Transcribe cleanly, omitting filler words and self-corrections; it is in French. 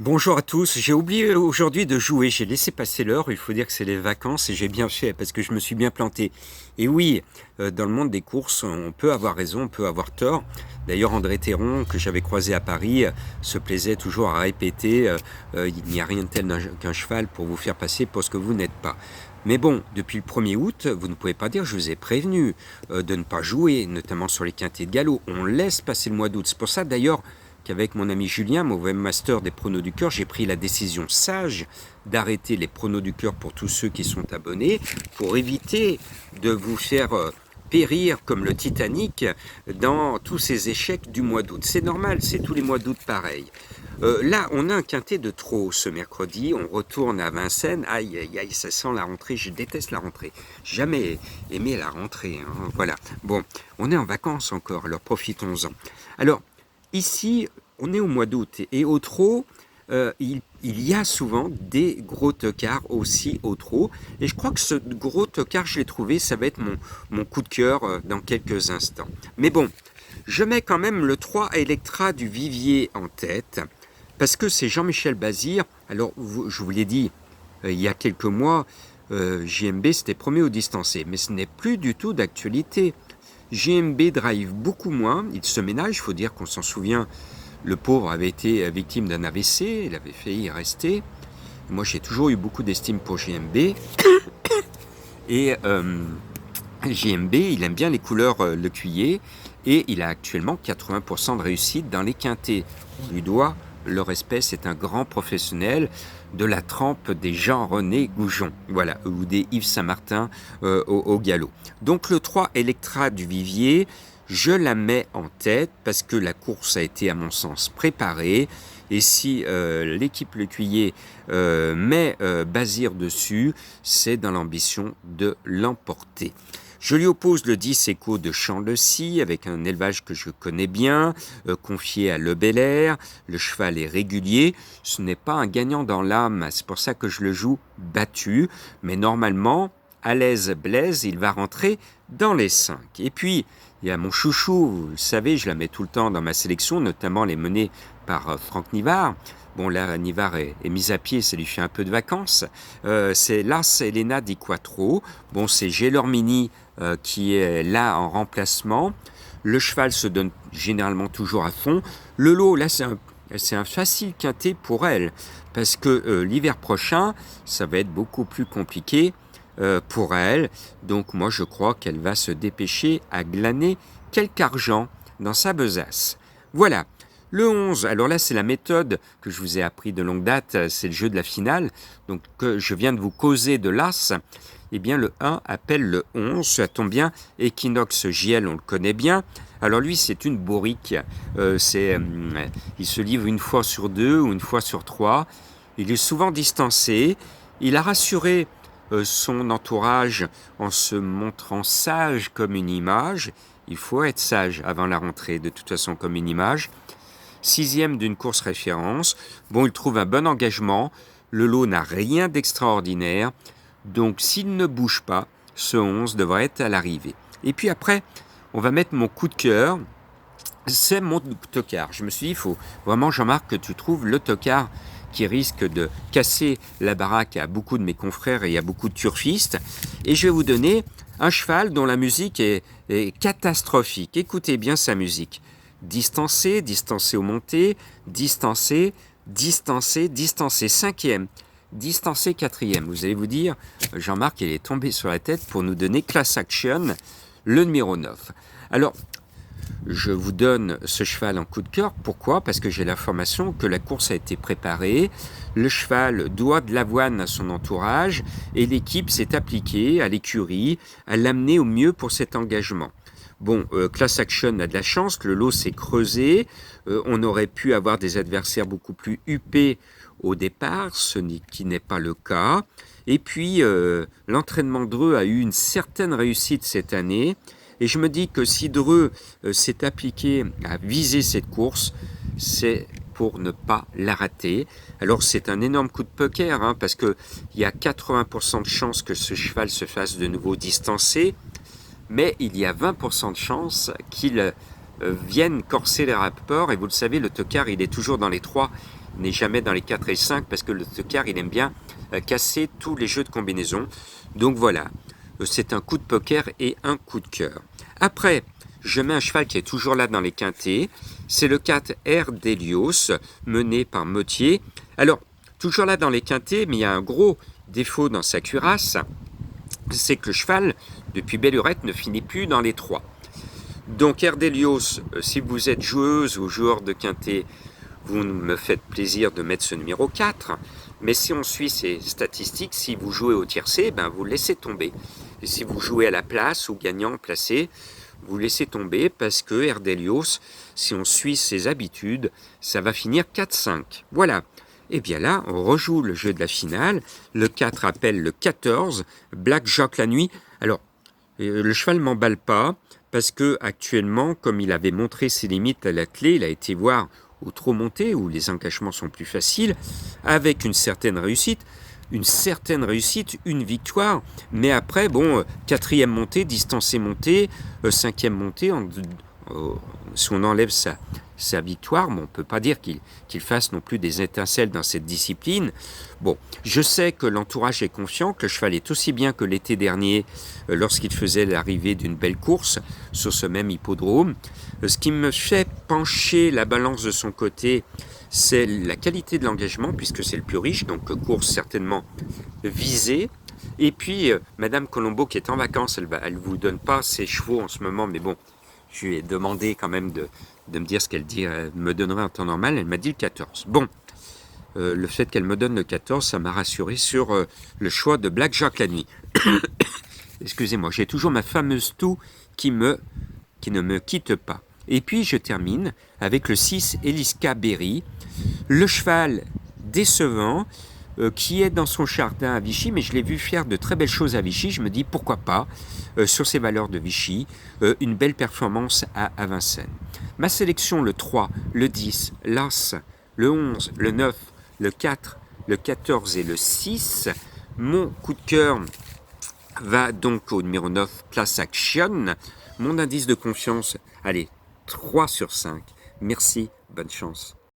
Bonjour à tous, j'ai oublié aujourd'hui de jouer, j'ai laissé passer l'heure, il faut dire que c'est les vacances et j'ai bien fait parce que je me suis bien planté. Et oui, dans le monde des courses, on peut avoir raison, on peut avoir tort. D'ailleurs, André Théron, que j'avais croisé à Paris, se plaisait toujours à répéter il n'y a rien de tel qu'un cheval pour vous faire passer pour ce que vous n'êtes pas. Mais bon, depuis le 1er août, vous ne pouvez pas dire, je vous ai prévenu de ne pas jouer, notamment sur les quintés de galop. On laisse passer le mois d'août. C'est pour ça d'ailleurs qu'avec mon ami Julien, mon webmaster des pronos du cœur, j'ai pris la décision sage d'arrêter les pronos du cœur pour tous ceux qui sont abonnés, pour éviter de vous faire périr comme le Titanic dans tous ces échecs du mois d'août. C'est normal, c'est tous les mois d'août pareil. Là, on a un quintet de trop ce mercredi. On retourne à Vincennes. Aïe, aïe, aïe, ça sent la rentrée. Je déteste la rentrée. Jamais aimé la rentrée. Hein. Voilà. Bon, on est en vacances encore, alors profitons-en. Alors, ici, on est au mois d'août et au trot, il y a souvent des gros tocards aussi au trot. Et je crois que ce gros tocard, je l'ai trouvé, ça va être mon coup de cœur dans quelques instants. Mais bon, je mets quand même le 3 Electra du Vivier en tête, parce que c'est Jean-Michel Bazir. Alors, je vous l'ai dit, il y a quelques mois, JMB c'était premier au distancé, mais ce n'est plus du tout d'actualité. JMB drive beaucoup moins, il se ménage, il faut dire qu'on s'en souvient, le pauvre avait été victime d'un AVC, il avait failli y rester. Moi j'ai toujours eu beaucoup d'estime pour JMB, et JMB il aime bien les couleurs lecuyer, et il a actuellement 80% de réussite dans les quintés. On lui doit le respect, c'est un grand professionnel de la trempe des Jean-René Goujon, voilà, ou des Yves Saint-Martin au galop. Donc le 3 Electra du Vivier, je la mets en tête parce que la course a été à mon sens préparée, et si l'équipe Lecuyer met Bazir dessus, c'est dans l'ambition de l'emporter. Je lui oppose le 10 Écho de Champ-le-Cy avec un élevage que je connais bien, confié à Le Bel-Air. Le cheval est régulier. Ce n'est pas un gagnant dans l'âme, c'est pour ça que je le joue battu. Mais normalement, à l'aise Blaise, il va rentrer dans les 5. Et puis, il y a mon chouchou, vous le savez, je la mets tout le temps dans ma sélection, notamment les menées par Franck Nivard. Bon, là, Nivard est mis à pied, ça lui fait un peu de vacances. C'est Las Elena di Quattro. Bon, c'est Gelormini qui est là en remplacement. Le cheval se donne généralement toujours à fond. Le lot, là, c'est un facile quintet pour elle, parce que l'hiver prochain, ça va être beaucoup plus compliqué pour elle. Donc moi, je crois qu'elle va se dépêcher à glaner quelque argent dans sa besace. Voilà. Le 11, alors là c'est la méthode que je vous ai appris de longue date, c'est le jeu de la finale, donc que je viens de vous causer de l'As. Eh bien le 1 appelle le 11, ça tombe bien, Equinox JL on le connaît bien, alors lui c'est une bourrique, il se livre une fois sur 2 ou une fois sur 3, il est souvent distancé, il a rassuré son entourage en se montrant sage comme une image, il faut être sage avant la rentrée de toute façon comme une image. 6e d'une course référence. Bon, il trouve un bon engagement. Le lot n'a rien d'extraordinaire. Donc, s'il ne bouge pas, ce 11 devrait être à l'arrivée. Et puis après, on va mettre mon coup de cœur. C'est mon tocard. Je me suis dit, il faut vraiment, Jean-Marc, que tu trouves le tocard qui risque de casser la baraque à beaucoup de mes confrères et à beaucoup de turfistes. Et je vais vous donner un cheval dont la musique est catastrophique. Écoutez bien sa musique. Distancé, distancé au monté, distancé, distancé, distancé, 5e, distancé 4e. Vous allez vous dire, Jean-Marc, il est tombé sur la tête pour nous donner Class Action, le numéro 9. Alors, je vous donne ce cheval en coup de cœur. Pourquoi ? Parce que j'ai l'information que la course a été préparée, le cheval doit de l'avoine à son entourage et l'équipe s'est appliquée à l'écurie à l'amener au mieux pour cet engagement. Bon, Class Action a de la chance, le lot s'est creusé, on aurait pu avoir des adversaires beaucoup plus huppés au départ, qui n'est pas le cas. Et puis, l'entraînement Dreux a eu une certaine réussite cette année, et je me dis que si Dreux s'est appliqué à viser cette course, c'est pour ne pas la rater. Alors c'est un énorme coup de poker, hein, parce qu'il y a 80% de chances que ce cheval se fasse de nouveau distancer, mais il y a 20% de chances qu'il vienne corser les rapports. Et vous le savez, le tocard, il est toujours dans les 3. n'est jamais dans les 4 et 5 parce que le tocard, il aime bien casser tous les jeux de combinaison. Donc voilà, c'est un coup de poker et un coup de cœur. Après, je mets un cheval qui est toujours là dans les quintés. C'est le 4 R d'Hélios, mené par Mottier. Alors, toujours là dans les quintés, mais il y a un gros défaut dans sa cuirasse, c'est que le cheval, depuis belle lurette, ne finit plus dans les 3. Donc R d'Hélios, si vous êtes joueuse ou joueur de quintet, vous me faites plaisir de mettre ce numéro 4. Mais si on suit ces statistiques, si vous jouez au tiercé, ben vous laissez tomber. Et si vous jouez à la place ou gagnant placé, vous laissez tomber parce que R d'Hélios, si on suit ses habitudes, ça va finir 4-5. Voilà. Et bien là, on rejoue le jeu de la finale. Le 4 appelle le 14, Black Jack la nuit. Alors, le cheval ne m'emballe pas parce que actuellement, comme il avait montré ses limites à la clé, il a été voir au trop monté où les encachements sont plus faciles, avec une certaine réussite, une victoire, mais après, bon, quatrième montée, distancée montée, cinquième montée, si on enlève sa victoire, bon, on ne peut pas dire qu'il fasse non plus des étincelles dans cette discipline. Bon, je sais que l'entourage est confiant, que le cheval est aussi bien que l'été dernier, lorsqu'il faisait l'arrivée d'une belle course sur ce même hippodrome. Ce qui me fait pencher la balance de son côté, c'est la qualité de l'engagement, puisque c'est le plus riche, donc course certainement visée. Et puis, Madame Colombo, qui est en vacances, elle vous donne pas ses chevaux en ce moment, mais bon, je lui ai demandé quand même de me dire ce qu'elle dit, me donnerait en temps normal. Elle m'a dit le 14. Bon, le fait qu'elle me donne le 14, ça m'a rassuré sur le choix de Black Jack la nuit. Excusez-moi, j'ai toujours ma fameuse toux qui ne me quitte pas. Et puis je termine avec le 6 Eliska Berry, le cheval décevant qui est dans son jardin à Vichy, mais je l'ai vu faire de très belles choses à Vichy. Je me dis pourquoi pas, sur ses valeurs de Vichy, une belle performance à Vincennes. Ma sélection, le 3, le 10, l'As, le 11, le 9, le 4, le 14 et le 6. Mon coup de cœur va donc au numéro 9, Class Action. Mon indice de confiance, allez, 3 sur 5. Merci, bonne chance.